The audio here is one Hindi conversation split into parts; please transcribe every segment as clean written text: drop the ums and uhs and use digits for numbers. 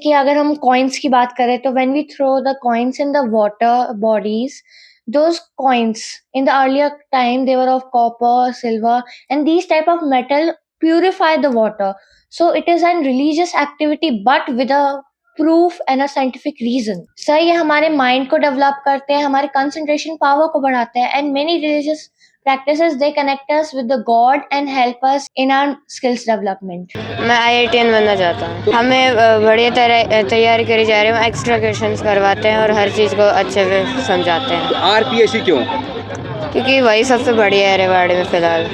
कि अगर हम कॉइन्स की बात करें तो when we throw the coins in the water bodies, those coins in the earlier time they were of copper, silver, and these type of metal purify the water. So it is a religious activity but with a proof and a scientific reason. Sir ये हमारे माइंड को डेवलप करते हैं, हमारे कंसंट्रेशन पावर को बढ़ाते हैं, and many religious practices they connect us with the God and help us in our skills development. मैं IITian बनना चाहता हूँ। हमें बढ़िया तरह तैयारी करी जा रही है, एक्स्ट्रा क्वेश्चंस करवाते हैं और हर चीज़ को अच्छे से समझाते हैं। आरपीएससी क्यों? क्योंकि वही सबसे बढ़िया है रेवाड़ी में फ़िलहाल।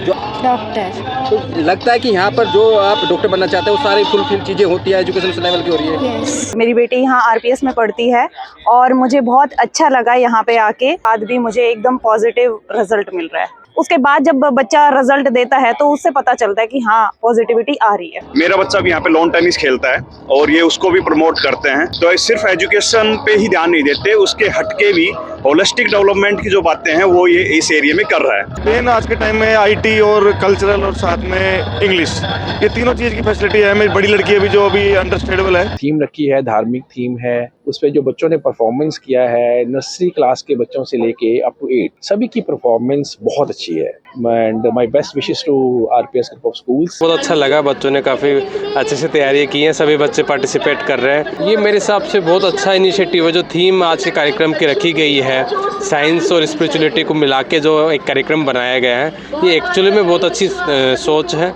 डॉक्टर। तो लगता है कि यहाँ पर जो आप डॉक्टर बनना चाहते हैं वो सारी फुलफिल चीज़ें होती है, एजुकेशन लेवल की हो रही है। Yes. मेरी बेटी यहाँ आरपीएस में पढ़ती है और मुझे बहुत अच्छा लगा यहाँ पे आके। बाद भी मुझे एकदम पॉजिटिव रिजल्ट मिल रहा है। उसके बाद जब बच्चा रिजल्ट देता है तो उससे पता चलता है कि हाँ पॉजिटिविटी आ रही है। मेरा बच्चा भी यहाँ पे लॉन टेनिस खेलता है और ये उसको भी प्रमोट करते हैं। तो ये सिर्फ एजुकेशन पे ही ध्यान नहीं देते, उसके हटके भी होलिस्टिक डेवलपमेंट की जो बातें हैं वो ये इस एरिया में कर रहा है। मेन आज के टाइम में आईटी और कल्चरल और साथ में इंग्लिश, ये तीनों चीज़ की फैसिलिटी है। मेरी बड़ी लड़की अभी जो अभी अंडरस्टैंडेबल है। थीम रखी है, धार्मिक थीम है, उस पे जो बच्चों ने परफॉर्मेंस किया है, नर्सरी क्लास के बच्चों से लेके अप टू 8 सभी की परफॉर्मेंस बहुत अच्छी है। And my best wishes to RPS group of schools. बहुत अच्छा लगा, बच्चों ने काफ़ी अच्छे से तैयारी की है, सभी बच्चे पार्टिसिपेट कर रहे हैं। ये मेरे हिसाब से बहुत अच्छा इनिशिएटिव है। जो थीम आज के कार्यक्रम की रखी गई है, साइंस और स्पिरिचुअलिटी को मिला के जो एक कार्यक्रम बनाया गया है, ये एक्चुअली में बहुत अच्छी सोच है।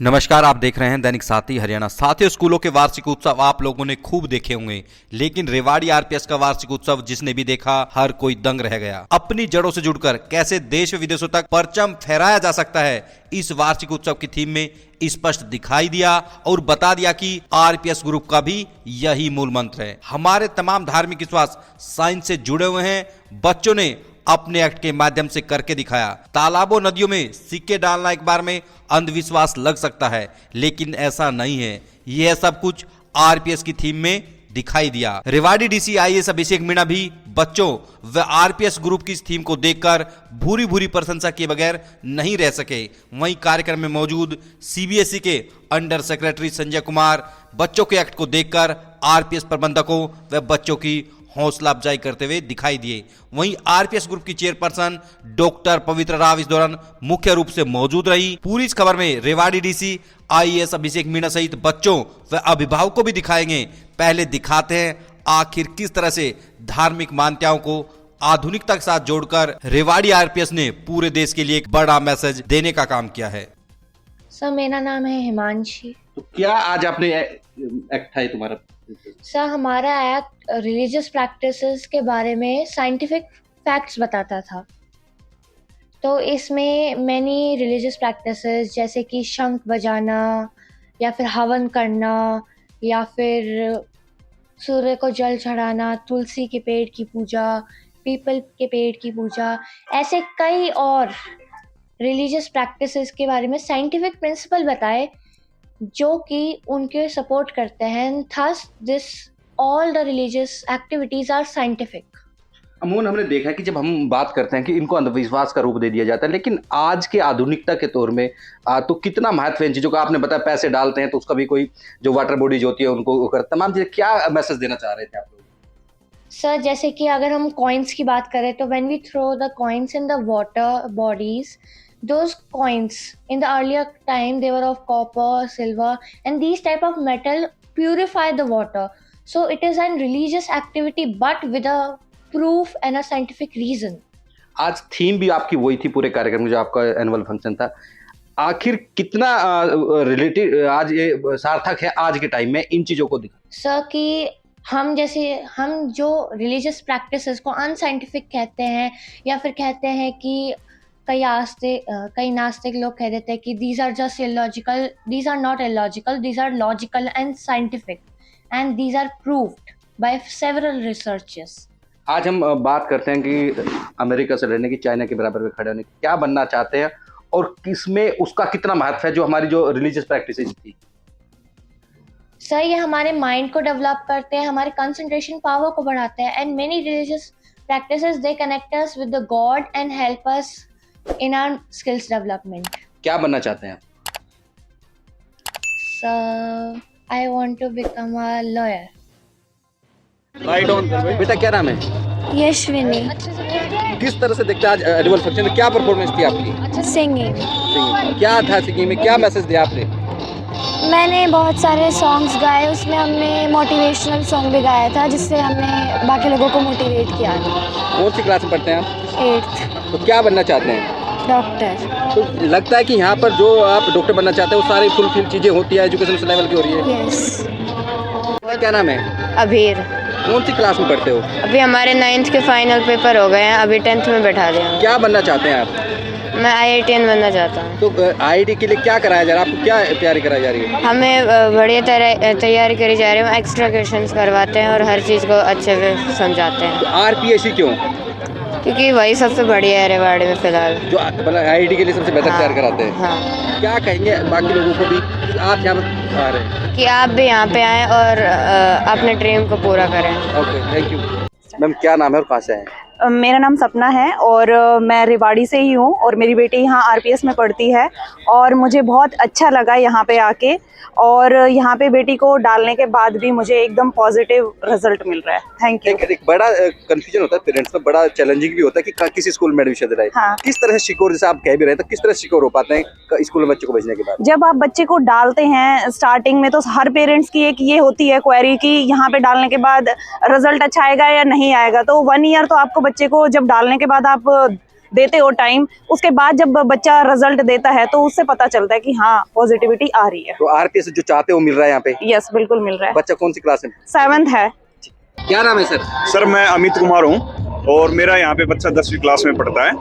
नमस्कार, आप देख रहे हैं दैनिक साथी हरियाणा। साथियों, स्कूलों के वार्षिक उत्सव आप लोगों ने खूब देखे होंगे, लेकिन रेवाड़ी आरपीएस का वार्षिक उत्सव जिसने भी देखा हर कोई दंग रह गया। अपनी जड़ों से जुड़कर कैसे देश विदेशों तक परचम फहराया जा सकता है, इस वार्षिक उत्सव की थीम में स्पष्ट दिखाई दिया और बता दिया कि आरपीएस ग्रुप का भी यही मूल मंत्र है। हमारे तमाम धार्मिक विश्वास साइंस से जुड़े हुए हैं। बच्चों ने अपने एक्ट के माध्यम से करके दिखाया। तालाबों नदियों में सिक्के डालना एक बार में अंधविश्वास लग सकता है, लेकिन ऐसा नहीं है। यह सब कुछ आरपीएस की थीम में दिखाई दिया। रेवाड़ी डीसी आईएएस अभिषेक मीणा भी बच्चों व आरपीएस ग्रुप की इस थीम को देखकर भूरी भूरी प्रशंसा किए बगैर नहीं रह सके। वहीं कार्यक्रम में मौजूद सीबीएसई के अंडर सेक्रेटरी संजय कुमार बच्चों के एक्ट को देखकर आरपीएस प्रबंधकों व बच्चों की हौसला अफजाई करते हुए दिखाई दिए। वहीं आरपीएस ग्रुप की चेयरपर्सन डॉक्टर पवित्र राव इस दौरान मुख्य रूप से मौजूद रही। पूरी इस खबर में रेवाड़ी डीसी आईएएस अभिषेक मीणा सहित बच्चों व अभिभावकों को भी दिखाएंगे। पहले दिखाते हैं आखिर किस तरह से धार्मिक मान्यताओं को आधुनिकता के साथ जोड़कर रेवाड़ी आरपीएस ने पूरे देश के लिए एक बड़ा मैसेज देने का काम किया है। सर मेरा नाम है हिमांशी। तो क्या आज आपने एक्ट है तुम्हारा? सर हमारा एक्ट रिलीजियस प्रैक्टिसेस के बारे में साइंटिफिक फैक्ट्स बताता था। तो इसमें मैनी रिलीजियस प्रैक्टिसेस जैसे कि शंख बजाना या फिर हवन करना या फिर सूर्य को जल चढ़ाना, तुलसी के पेड़ की पूजा, पीपल के पेड़ की पूजा, ऐसे कई और रिलीजियस प्रैक्टिसेस के बारे में साइंटिफिक प्रिंसिपल बताए जो कि उनके सपोर्ट करते हैं। Thus this all the religious activities are scientific. अमूमन हमने देखा है कि जब हम बात करते हैं कि इनको अंधविश्वास का रूप दे दिया जाता है, लेकिन आज के आधुनिकता के तौर में तो कितना महत्व है इन चीज़ों का। आपने बताया पैसे डालते हैं तो उसका भी कोई जो वाटर बॉडीज होती है उनको कर तमाम चीज़ें। क्या मैसेज देना चाह रहे थे आप लोग? सर जैसे कि अगर हम कॉइन्स की बात करें तो when we throw the coins in the water bodies, those coins in the earlier time they were of copper, silver, and these type of metal purify the water. So it is a religious activity but with a proof and a scientific reason. आज थीम भी आपकी वही थी पूरे कार्यक्रम में जो आपका एनुअल फंक्शन था। आखिर कितना रिलेटेड आज ये सार्थक है आज के टाइम में इन चीज़ों को दिखा? सर कि हम जो रिलीजियस प्रैक्टिसेस को अनसाइंटिफिक कहते हैं या फिर कहते हैं कि कई नास्तिक लोग कह देते हैं कि these are just illogical, these are not illogical, these are logical and scientific and these are proved by several researches. आज हम बात करते हैं कि अमेरिका से लड़ने की, चाइना के बराबर में खड़े होने की, क्या बनना चाहते हैं और किसमें उसका कितना महत्व है जो हमारी जो रिलीजियस प्रैक्टिसेस थी? सर ये हमारे माइंड को डेवलप करते हैं, हमारे कंसंट्रेशन पावर को बढ़ाते हैं, and many religious practices they connect us with the God and help us in our skills development. क्या बनना चाहते हैं आप? I want to become a lawyer. Right on. बेटा क्या नाम है? यशविनी। किस तरह से देखते हैं आज एनुअल फंक्शन में क्या परफॉर्मेंस थी आपकी? सिंगिंग। सिंगिंग क्या था? सिंगिंग में क्या मैसेज दिया आपने? मैंने बहुत सारे सॉन्ग्स गाए, उसमें हमने मोटिवेशनल सॉन्ग भी गाया था जिससे हमने बाकी लोगों को मोटिवेट किया था। कौन सी क्लास में पढ़ते हैं आप? 8th। तो क्या बनना चाहते हैं? डॉक्टर। तो लगता है कि यहाँ पर जो आप डॉक्टर बनना चाहते हैं वो सारी फुलफिल चीज़ें होती है, एजुकेशन लेवल की हो रही है? यस। क्या नाम है? अभीर। कौन सी क्लास में पढ़ते हो? अभी हमारे 9th के फाइनल पेपर हो गए हैं, अभी 10th में बैठा दिया। क्या बनना चाहते हैं आप? मैं IITian बनना चाहता हूँ। तो IIT के लिए क्या कराया जा रहा है? आपको क्या तैयारी कराई जा रही है? हमें बढ़िया तैयारी करी जा रही है, एक्स्ट्रा क्वेश्चंस करवाते हैं और हर चीज़ को अच्छे से समझाते हैं। तो RPSC क्यों? क्योंकि वही सबसे बढ़िया है रेवाड़ी में फ़िलहाल। जो मतलब IIT के लिए सबसे बेहतर तैयार कराते हैं। हाँ। क्या कहेंगे बाकी लोगों को भी कि आप यहाँ पर आ रहे हैं? कि आप भी यहाँ पे आएँ और अपने ड्रीम को पूरा करें। Okay, thank you. मैम क्या नाम है और कहाँ से हैं? मेरा नाम सपना है और मैं रेवाड़ी से ही हूँ और मेरी बेटी यहाँ RPS में पढ़ती है और मुझे बहुत अच्छा लगा यहाँ पे आके और यहाँ पे बेटी को डालने के बाद भी मुझे एकदम पॉजिटिव रिजल्ट मिल रहा है। Thank you. एक बड़ा कंफ्यूजन होता है पेरेंट्स में, बड़ा चैलेंजिंग भी होता है कि किसी स्कूल में एडमिशन दिलाए। हाँ। किस तरह से सिक्योर, जैसे आप कह भी रहे हैं, तो किस तरह से सिक्योर हो पाते हैं स्कूल में बच्चों को भेजने के बाद? जब आप बच्चे को डालते हैं स्टार्टिंग में तो हर पेरेंट्स की एक ये होती है क्वेरी कि यहाँ पे डालने के बाद रिजल्ट अच्छा आएगा या नहीं आएगा। तो 1 ईयर तो आपको बच्चे को जब डालने के बाद आप देते हो टाइम, उसके बाद जब बच्चा रिजल्ट देता है तो उससे पता चलता है कि हाँ पॉजिटिविटी आ रही है। तो RPS जो चाहते हो मिल रहा है यहाँ पे? यस, बिल्कुल मिल रहा है। बच्चा कौन सी क्लास में? 7th है। क्या नाम है सर? सर मैं अमित कुमार हूँ और मेरा यहाँ पे बच्चा 10वीं क्लास में पढ़ता है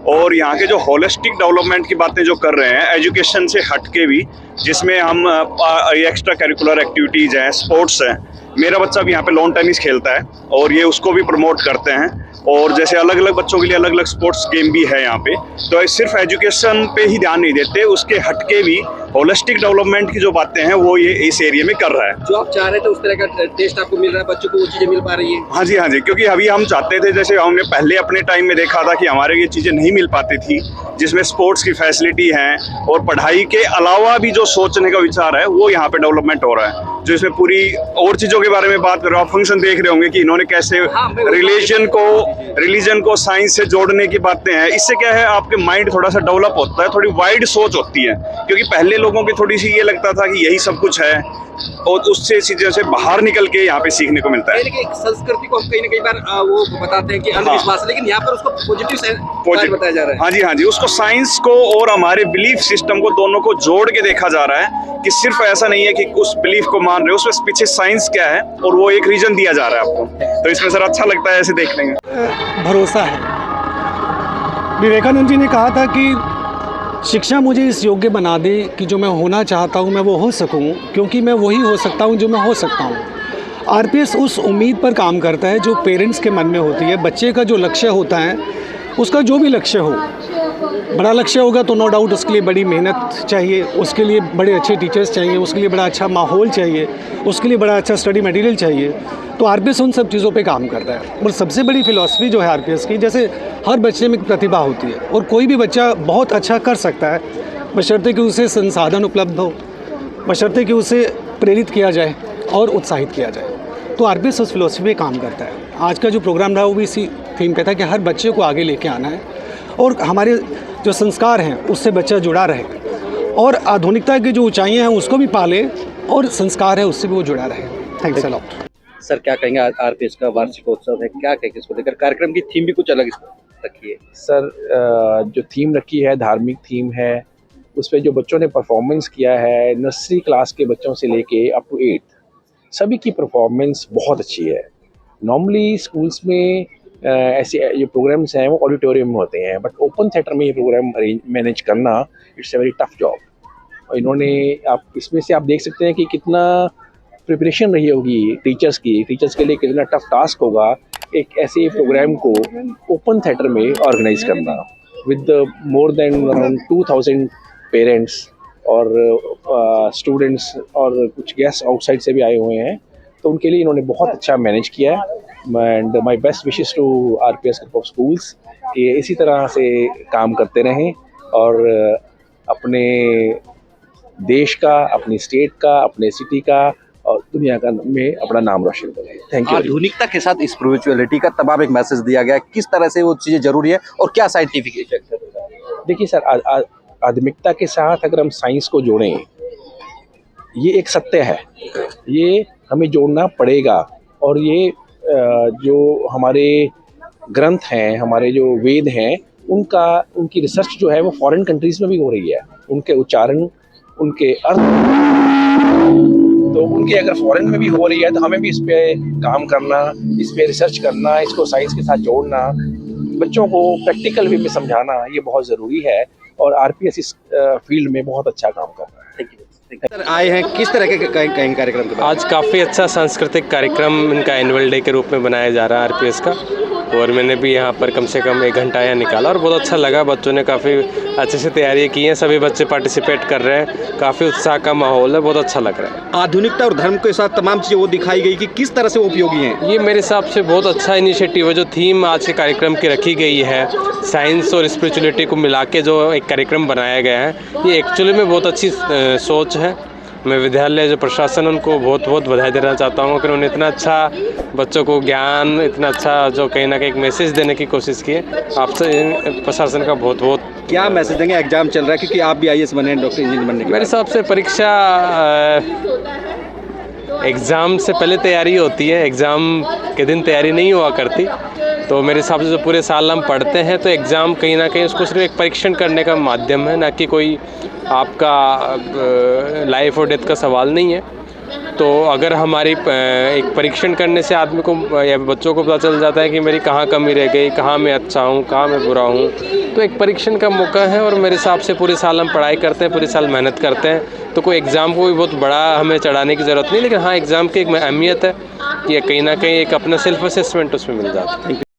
और यहाँ के जो होलिस्टिक डेवलपमेंट की बातें जो कर रहे हैं एजुकेशन से हट के भी, जिसमें हम एक्स्ट्रा करिकुलर एक्टिविटीज़ हैं, स्पोर्ट्स हैं। मेरा बच्चा भी यहाँ पे लॉन टेनिस खेलता है और ये उसको भी प्रमोट करते हैं और जैसे अलग अलग बच्चों के लिए अलग अलग स्पोर्ट्स गेम भी है यहाँ पे। तो सिर्फ एजुकेशन पे ही ध्यान नहीं देते, उसके हटके भी होलिस्टिक डेवलपमेंट की जो बातें हैं वो ये इस एरिया में कर रहा है। जो आप चाह रहे थे उस तरह का टेस्ट आपको मिल रहा है, बच्चों को वो चीज़ें मिल पा रही है? हाँ जी, क्योंकि अभी हम चाहते थे, जैसे हमने पहले अपने टाइम में देखा था कि हमारे ये चीज़ें नहीं मिल पाती थी, जिसमें स्पोर्ट्स की फैसिलिटी है और पढ़ाई के अलावा भी जो सोचने का विचार है वो यहाँ पे डेवलपमेंट हो रहा है। जो इसमें पूरी और चीज़ों के बारे में बात कर रहे हो, आप फंक्शन देख रहे होंगे कि इन्होंने कैसे रिलीजन को साइंस से जोड़ने की बातें हैं। इससे क्या है, आपके माइंड थोड़ा सा डेवलप होता है, थोड़ी वाइड सोच होती है, क्योंकि पहले लोगों की थोड़ी सी ये लगता था कि यही सब कुछ है और उससे चीज़ों से बाहर निकल के यहाँ पे सीखने को मिलता है। संस्कृति को हम कहीं ना कहीं बार वो बताते हैं कि अंधविश्वास, लेकिन यहाँ पर उसको पॉजिटिव बताया जा रहा है। हाँ जी, उसको साइंस को और हमारे बिलीफ सिस्टम को दोनों को जोड़ के देखा जा रहा है कि सिर्फ ऐसा नहीं है कि उस बिलीफ को मान रहे हो, उसमें पीछे साइंस क्या है और वो एक रीजन दिया जा रहा है आपको। तो इसमें सर अच्छा लगता है ऐसे देखने में। भरोसा है। विवेकानंद जी ने कहा था कि शिक्षा मुझे इस योग्य बना दे कि जो मैं होना चाहता हूँ मैं वो हो सकूँ, क्योंकि मैं वही हो सकता हूँ जो मैं हो सकता हूँ। RPS उस उम्मीद पर काम करता है जो पेरेंट्स के मन में होती है। बच्चे का जो लक्ष्य होता है, उसका जो भी लक्ष्य हो, बड़ा लक्ष्य होगा तो नो डाउट उसके लिए बड़ी मेहनत चाहिए, उसके लिए बड़े अच्छे टीचर्स चाहिए, उसके लिए बड़ा अच्छा माहौल चाहिए, उसके लिए बड़ा अच्छा स्टडी मटेरियल चाहिए। तो RPS उन सब चीज़ों पे काम करता है। और सबसे बड़ी फ़िलॉसफी जो है RPS की, जैसे हर बच्चे में प्रतिभा होती है और कोई भी बच्चा बहुत अच्छा कर सकता है, बशर्ते कि उसे संसाधन उपलब्ध हो, बशर्ते कि उसे प्रेरित किया जाए और उत्साहित किया जाए। तो RPS उस फिलॉसफी पे काम करता है। आज का जो प्रोग्राम रहा वो भी इसी थीम पे था कि हर बच्चे को आगे लेके आना है और हमारे जो संस्कार हैं उससे बच्चा जुड़ा रहे और आधुनिकता की जो ऊंचाइयां हैं उसको भी पाले और संस्कार है उससे भी वो जुड़ा रहे। Thanks a lot. सर क्या कहेंगे, RPS का वार्षिकोत्सव है, क्या कहेंगे इसको लेकर? कार्यक्रम की थीम भी कुछ अलग रखी है सर। जो थीम रखी है धार्मिक थीम है, उस पर जो बच्चों ने परफॉर्मेंस किया है, नर्सरी क्लास के बच्चों से लेके अप टू 8th, सभी की परफॉर्मेंस बहुत अच्छी है। नॉर्मली स्कूल्स में ऐसे जो प्रोग्राम्स हैं वो ऑडिटोरियम में होते हैं, बट ओपन थिएटर में ये प्रोग्राम मैनेज करना it's a very tough job. और इन्होंने, आप इसमें से आप देख सकते हैं कि कितना प्रिपरेशन रही होगी टीचर्स के लिए कितना टफ टास्क होगा एक ऐसे प्रोग्राम को ओपन थिएटर में ऑर्गेनाइज करना with more than around 2000 parents और स्टूडेंट्स और कुछ गेस्ट आउटसाइड से भी आए हुए हैं। तो उनके लिए इन्होंने बहुत अच्छा मैनेज किया है। And my best wishes to RPS group of schools कि इसी तरह से काम करते रहें और अपने देश का, अपनी स्टेट का, अपने सिटी का और दुनिया का में अपना नाम रोशन करें। Thank you. आधुनिकता के साथ स्पिरिचुअलिटी का तमाम एक मैसेज दिया गया है, किस तरह से वो चीज़ें जरूरी है और क्या साइंटिफिक इफेक्ट है? देखिए सर, आधुनिकता के साथ अगर हम साइंस को जोड़ें, ये एक सत्य है, ये हमें जोड़ना पड़ेगा। और ये जो हमारे ग्रंथ हैं, हमारे जो वेद हैं, उनकी रिसर्च जो है वो फॉरेन कंट्रीज़ में भी हो रही है। उनके उच्चारण, उनके अर्थ, तो उनके अगर फॉरेन में भी हो रही है तो हमें भी इस पे काम करना, इस पे रिसर्च करना, इसको साइंस के साथ जोड़ना, बच्चों को प्रैक्टिकल वे में समझाना, ये बहुत ज़रूरी है। और आरपीएस इस फील्ड में बहुत अच्छा काम कर रहा है। सर आए हैं किस तरह के कार्यक्रम के आज काफ़ी अच्छा सांस्कृतिक कार्यक्रम इनका एनुअल डे के रूप में बनाया जा रहा है आरपीएस का, और मैंने भी यहाँ पर कम से कम 1 घंटा यहाँ निकाला और बहुत अच्छा लगा। बच्चों ने काफ़ी अच्छे से तैयारी की है, सभी बच्चे पार्टिसिपेट कर रहे हैं, काफ़ी उत्साह का माहौल है, बहुत अच्छा लग रहा है। आधुनिकता और धर्म के साथ तमाम चीज़ें वो दिखाई गई कि किस तरह से वो उपयोगी हैं। ये मेरे हिसाब से बहुत अच्छा इनिशिएटिव है। जो थीम आज के कार्यक्रम की रखी गई है, साइंस और स्पिरिचुअलिटी को मिला के जो एक कार्यक्रम बनाया गया है, ये एक्चुअली में बहुत अच्छी सोच है। मैं विद्यालय जो प्रशासन उनको बहुत बहुत बधाई देना चाहता हूँ कि उन्होंने इतना अच्छा बच्चों को ज्ञान, इतना अच्छा जो कहीं ना कहीं एक मैसेज देने की कोशिश की है। आपसे प्रशासन का बहुत बहुत क्या मैसेज देंगे? एग्जाम चल रहा है क्योंकि आप भी आईएएस बने, डॉक्टर इंजीनियर बनने के मेरे हिसाब से परीक्षा एग्ज़ाम से पहले तैयारी होती है, एग्ज़ाम के दिन तैयारी नहीं हुआ करती। तो मेरे हिसाब से जो पूरे साल हम पढ़ते हैं तो एग्ज़ाम कहीं ना कहीं उसको सिर्फ एक परीक्षण करने का माध्यम है, ना कि कोई आपका लाइफ और डेथ का सवाल नहीं है। तो अगर हमारी एक परीक्षण करने से आदमी को या बच्चों को पता चल जाता है कि मेरी कहाँ कमी रह गई, कहाँ मैं अच्छा हूँ, कहाँ मैं बुरा हूँ, तो एक परीक्षण का मौका है। और मेरे हिसाब से पूरे साल हम पढ़ाई करते हैं, पूरे साल मेहनत करते हैं, तो कोई एग्ज़ाम को भी बहुत बड़ा हमें चढ़ाने की ज़रूरत नहीं। लेकिन हाँ, एग्ज़ाम की एक अहमियत है कि कहीं ना कहीं एक अपना सेल्फ असेसमेंट उसमें मिल जाता है।